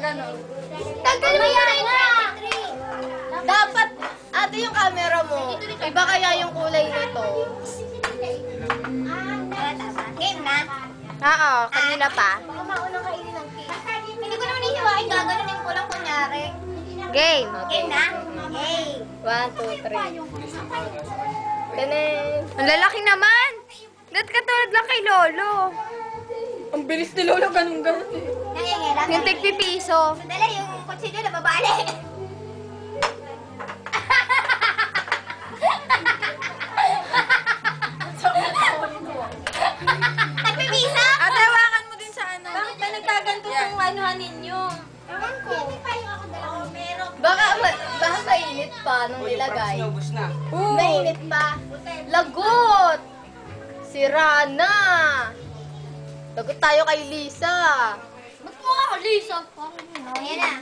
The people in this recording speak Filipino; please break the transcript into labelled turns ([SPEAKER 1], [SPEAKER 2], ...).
[SPEAKER 1] gano'n.
[SPEAKER 2] Tagal mo yan nga!
[SPEAKER 3] Dapat, ate yung camera mo. Iba kaya yung kulay nito.
[SPEAKER 2] Game na?
[SPEAKER 3] Oo, kanina pa.
[SPEAKER 2] Baka mauna kainin ng cake. Hindi ko naman ihiwain, gaganunin ko lang kunyari.
[SPEAKER 3] Game.
[SPEAKER 2] Game na? Game.
[SPEAKER 3] 1, 2, 3. Tanen. Ang lalaki naman. Ba't katulad lang kay Lolo?
[SPEAKER 1] Ang bilis ni Lolo, ganun-ganun eh.
[SPEAKER 2] Nangingilang.
[SPEAKER 3] Yung tigpipiso.
[SPEAKER 2] Sandali, yung kutsilyo na babali. Nagpipisa?
[SPEAKER 3] Ate, hawakan mo din sa ano.
[SPEAKER 2] Bakit ba nagkaganto yung anuhan ninyo? Ewan ko.
[SPEAKER 3] Baka mainit pa nung nilagay. Mainit pa. Lagot! Sira na! Lagot tayo kay Lisa.
[SPEAKER 2] Ba't mo ako, Lisa? Ayan na.